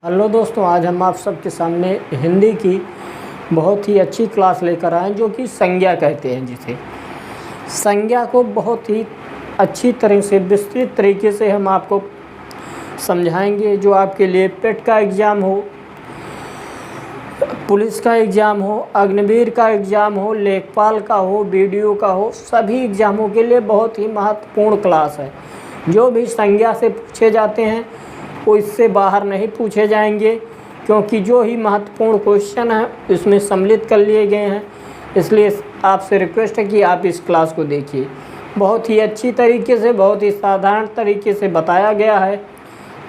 Hello दोस्तों, आज हम आप सबके सामने हिंदी की बहुत ही अच्छी क्लास लेकर आए हैं जो कि संज्ञा कहते हैं। जिसे संज्ञा को बहुत ही अच्छी तरह से विस्तृत तरीके से हम आपको समझाएंगे। जो आपके लिए पेट का एग्ज़ाम हो, पुलिस का एग्ज़ाम हो, अग्निवीर का एग्ज़ाम हो, लेखपाल का हो, बीडीओ का हो, सभी एग्ज़ामों के लिए बहुत ही महत्वपूर्ण क्लास है। जो भी संज्ञा से पूछे जाते हैं वो इससे बाहर नहीं पूछे जाएंगे, क्योंकि जो ही महत्वपूर्ण क्वेश्चन है इसमें सम्मिलित कर लिए गए हैं। इसलिए आपसे रिक्वेस्ट है कि आप इस क्लास को देखिए। बहुत ही अच्छी तरीके से, बहुत ही साधारण तरीके से बताया गया है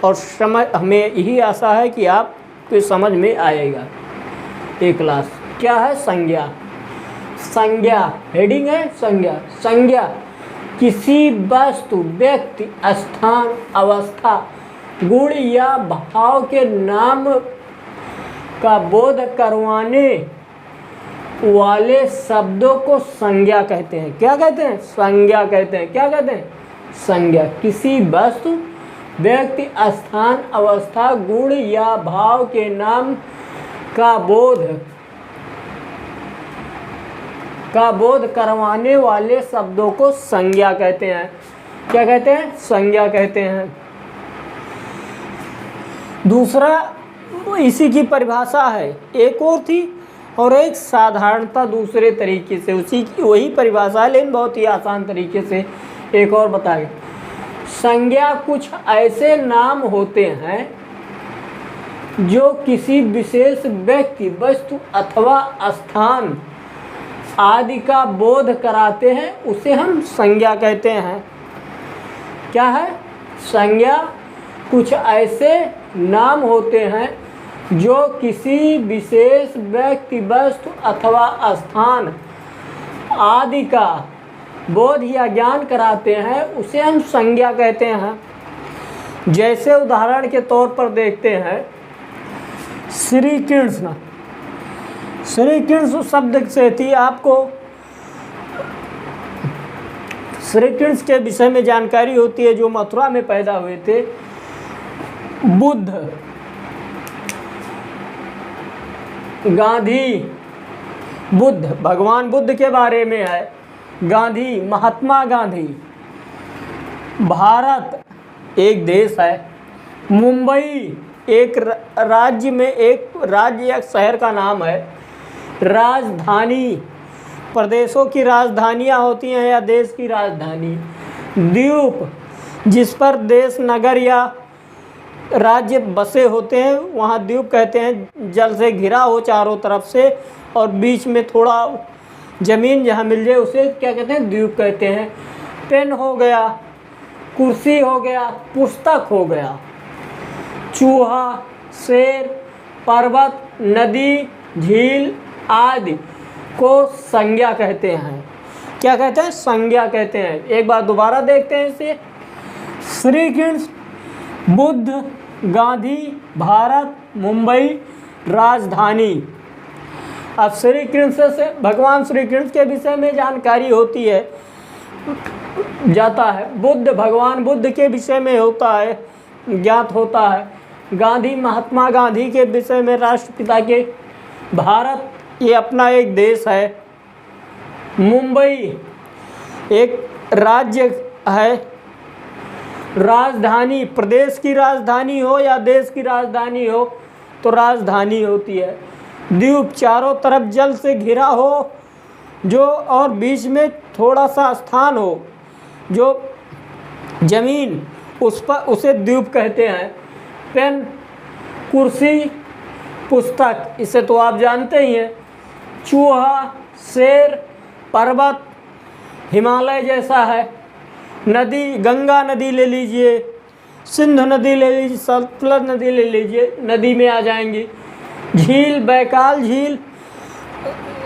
और हमें यही आशा है कि आपको समझ में आएगा। ये क्लास क्या है? संज्ञा। संज्ञा हेडिंग है संज्ञा। संज्ञा किसी वस्तु, व्यक्ति, स्थान, अवस्था, गुण या भाव के नाम का बोध करवाने वाले शब्दों को संज्ञा कहते हैं। क्या कहते हैं? संज्ञा कहते हैं। क्या कहते हैं? संज्ञा। किसी वस्तु, व्यक्ति, स्थान, अवस्था, गुण या भाव के नाम का बोध करवाने वाले शब्दों को संज्ञा कहते हैं। क्या कहते हैं? संज्ञा कहते हैं। दूसरा इसी की परिभाषा है, एक और थी और एक साधारणता दूसरे तरीके से, उसी की वही परिभाषा है लेकिन बहुत ही आसान तरीके से एक और बताएं। संज्ञा कुछ ऐसे नाम होते हैं जो किसी विशेष व्यक्ति, वस्तु अथवा स्थान आदि का बोध कराते हैं, उसे हम संज्ञा कहते हैं। क्या है? संज्ञा कुछ ऐसे नाम होते हैं जो किसी विशेष व्यक्ति, वस्तु अथवा स्थान आदि का बोध या ज्ञान कराते हैं, उसे हम संज्ञा कहते हैं। जैसे उदाहरण के तौर पर देखते हैं, श्री कृष्ण। श्री कृष्ण शब्द से थी आपको श्री कृष्ण के विषय में जानकारी होती है, जो मथुरा में पैदा हुए थे। बुद्ध, गांधी, बुद्ध भगवान बुद्ध के बारे में है। गांधी, महात्मा गांधी। भारत एक देश है। मुंबई एक राज्य में, एक राज्य या शहर का नाम है। राजधानी, प्रदेशों की राजधानियाँ होती हैं या देश की राजधानी। द्वीप, जिस पर देश, नगर या राज्य बसे होते हैं, वहाँ द्वीप कहते हैं। जल से घिरा हो चारों तरफ से और बीच में थोड़ा ज़मीन जहाँ मिल जाए उसे क्या कहते हैं? द्वीप कहते हैं। पेन हो गया, कुर्सी हो गया, पुस्तक हो गया। चूहा, शेर, पर्वत, नदी, झील आदि को संज्ञा कहते हैं। क्या कहते हैं? संज्ञा कहते हैं। एक बार दोबारा देखते हैं इसे। श्री कृष्ण, बुद्ध, गांधी, भारत, मुंबई, राजधानी। अब श्री कृष्ण से भगवान श्री कृष्ण के विषय में जानकारी होती है, जाता है। बुद्ध, भगवान बुद्ध के विषय में होता है, ज्ञात होता है। गांधी, महात्मा गांधी के विषय में, राष्ट्रपिता के। भारत ये अपना एक देश है। मुंबई एक राज्य है। राजधानी, प्रदेश की राजधानी हो या देश की राजधानी हो तो राजधानी होती है। द्वीप, चारों तरफ जल से घिरा हो जो, और बीच में थोड़ा सा स्थान हो जो जमीन, उस पर, उसे द्वीप कहते हैं। पेन, कुर्सी, पुस्तक, इसे तो आप जानते ही हैं। चूहा, शेर, पर्वत, हिमालय जैसा है। नदी, गंगा नदी ले लीजिए, सिंधु नदी ले लीजिए, सतलज नदी ले लीजिए, नदी में आ जाएंगी। झील, बैकाल झील,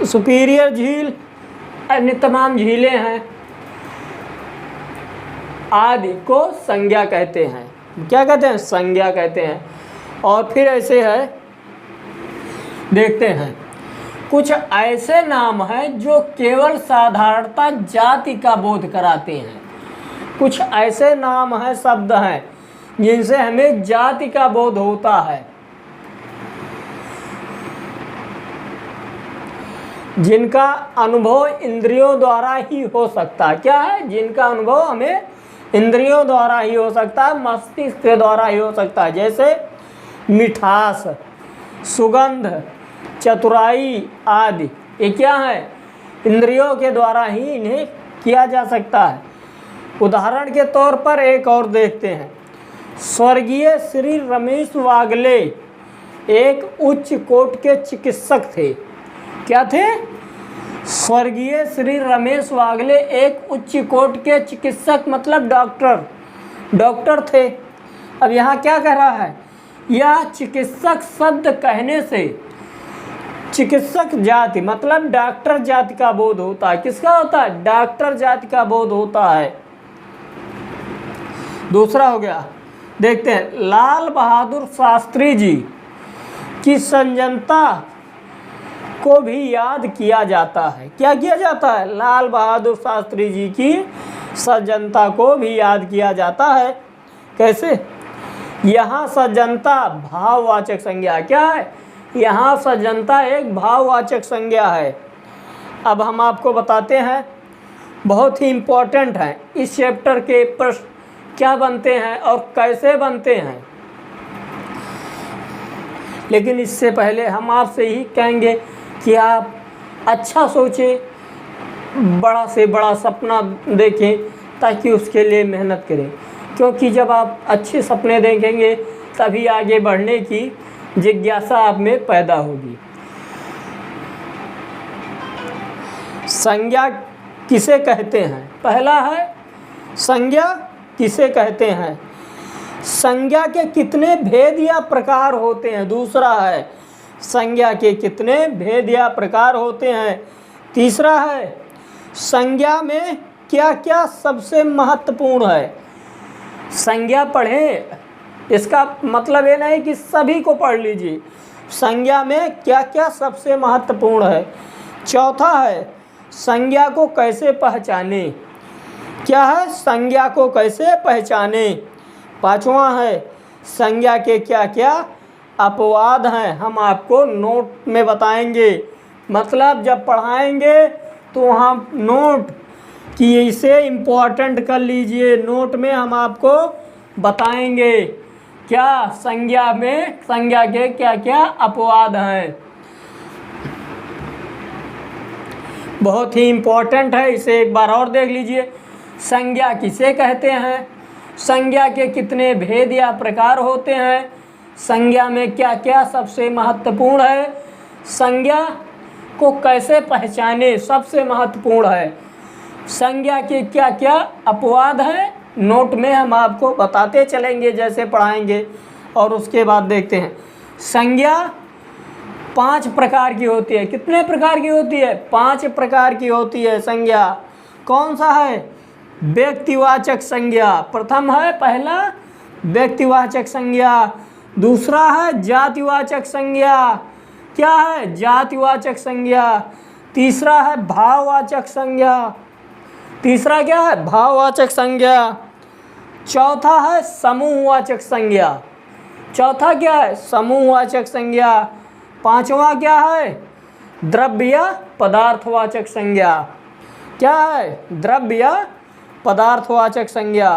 सुपीरियर झील, अन्य तमाम झीलें हैं आदि को संज्ञा कहते हैं। क्या कहते हैं? संज्ञा कहते हैं। और फिर ऐसे है, देखते हैं, कुछ ऐसे नाम हैं जो केवल साधारणता जाति का बोध कराते हैं। कुछ ऐसे नाम हैं, शब्द हैं जिनसे हमें जाति का बोध होता है। जिनका अनुभव इंद्रियों द्वारा ही हो सकता है। क्या है? जिनका अनुभव हमें इंद्रियों द्वारा ही हो सकता है, मस्तिष्क के द्वारा ही हो सकता है। जैसे मिठास, सुगंध, चतुराई आदि, ये क्या है? इंद्रियों के द्वारा ही इन्हें किया जा सकता है। उदाहरण के तौर पर एक और देखते हैं। स्वर्गीय श्री रमेश वागले एक उच्च कोटि के चिकित्सक थे। क्या थे? स्वर्गीय श्री रमेश वागले एक उच्च कोटि के चिकित्सक, मतलब डॉक्टर थे। अब यहाँ क्या कह रहा है? यह चिकित्सक शब्द कहने से चिकित्सक जाति मतलब डॉक्टर जाति का बोध होता है। किसका होता है? डॉक्टर जाति का बोध होता है। दूसरा हो गया, देखते हैं, लाल बहादुर शास्त्री जी की सज्जनता को भी याद किया जाता है। क्या किया जाता है? लाल बहादुर शास्त्री जी की सज्जनता को भी याद किया जाता है। कैसे? यहाँ सज्जनता भाववाचक संज्ञा। क्या है? यहाँ सज्जनता एक भाववाचक संज्ञा है। अब हम आपको बताते हैं, बहुत ही इम्पोर्टेंट है, इस चैप्टर के प्रश्न क्या बनते हैं और कैसे बनते हैं। लेकिन इससे पहले हम आपसे ही कहेंगे कि आप अच्छा सोचें, बड़ा से बड़ा सपना देखें, ताकि उसके लिए मेहनत करें। क्योंकि जब आप अच्छे सपने देखेंगे तभी आगे बढ़ने की जिज्ञासा आप में पैदा होगी। संज्ञा किसे कहते हैं? पहला है संज्ञा किसे कहते हैं? संज्ञा के कितने भेद या प्रकार होते हैं? दूसरा है संज्ञा के कितने भेद या प्रकार होते हैं? तीसरा है संज्ञा में क्या क्या सबसे महत्वपूर्ण है? संज्ञा पढ़ें, इसका मतलब ये नहीं कि सभी को पढ़ लीजिए। संज्ञा में क्या क्या सबसे महत्वपूर्ण है? चौथा है संज्ञा को कैसे पहचाने? क्या है? संज्ञा को कैसे पहचाने? पांचवा है संज्ञा के क्या क्या अपवाद हैं? हम आपको नोट में बताएंगे, मतलब जब पढ़ाएंगे तो हम नोट कि इसे इम्पोर्टेंट कर लीजिए। नोट में हम आपको बताएंगे क्या संज्ञा में संज्ञा के क्या क्या अपवाद हैं। बहुत ही इम्पोर्टेंट है, इसे एक बार और देख लीजिए। संज्ञा किसे कहते हैं? संज्ञा के कितने भेद या प्रकार होते हैं? संज्ञा में क्या क्या सबसे महत्वपूर्ण है? संज्ञा को कैसे पहचाने? सबसे महत्वपूर्ण है। संज्ञा के क्या क्या अपवाद हैं? नोट में हम आपको बताते चलेंगे जैसे पढ़ाएंगे। और उसके बाद देखते हैं, संज्ञा 5 प्रकार की होती है। कितने प्रकार की होती है? 5 प्रकार की होती है संज्ञा। कौन सा है? व्यक्तिवाचक संज्ञा प्रथम है, पहला व्यक्तिवाचक संज्ञा। दूसरा है जातिवाचक संज्ञा। क्या है? जातिवाचक संज्ञा। तीसरा है भाववाचक संज्ञा। तीसरा क्या है? भाववाचक संज्ञा। चौथा है समूहवाचक संज्ञा। चौथा क्या है? समूहवाचक संज्ञा। पांचवा क्या है? द्रव्य पदार्थवाचक संज्ञा। क्या है? द्रव्य पदार्थवाचक संज्ञा।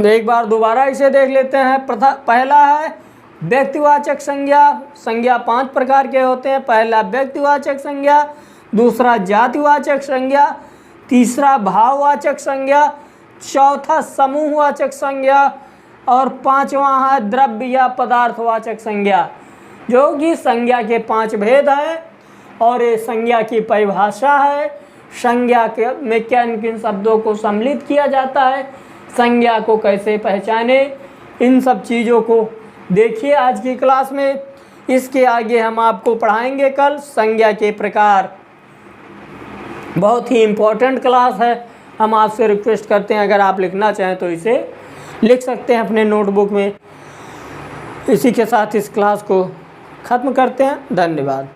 एक बार दोबारा इसे देख लेते हैं। पहला है व्यक्तिवाचक संज्ञा। संज्ञा 5 प्रकार के होते हैं। पहला व्यक्तिवाचक संज्ञा, दूसरा जातिवाचक संज्ञा, तीसरा भाववाचक संज्ञा, चौथा समूहवाचक संज्ञा और पांचवा है द्रव्य या पदार्थवाचक संज्ञा, जो कि संज्ञा के 5 भेद हैं। और ये संज्ञा की परिभाषा है। संज्ञा के में किन किन शब्दों को सम्मिलित किया जाता है, संज्ञा को कैसे पहचाने, इन सब चीज़ों को देखिए आज की क्लास में। इसके आगे हम आपको पढ़ाएंगे कल संज्ञा के प्रकार। बहुत ही इम्पोर्टेंट क्लास है। हम आपसे रिक्वेस्ट करते हैं अगर आप लिखना चाहें तो इसे लिख सकते हैं अपने नोटबुक में। इसी के साथ इस क्लास को ख़त्म करते हैं। धन्यवाद।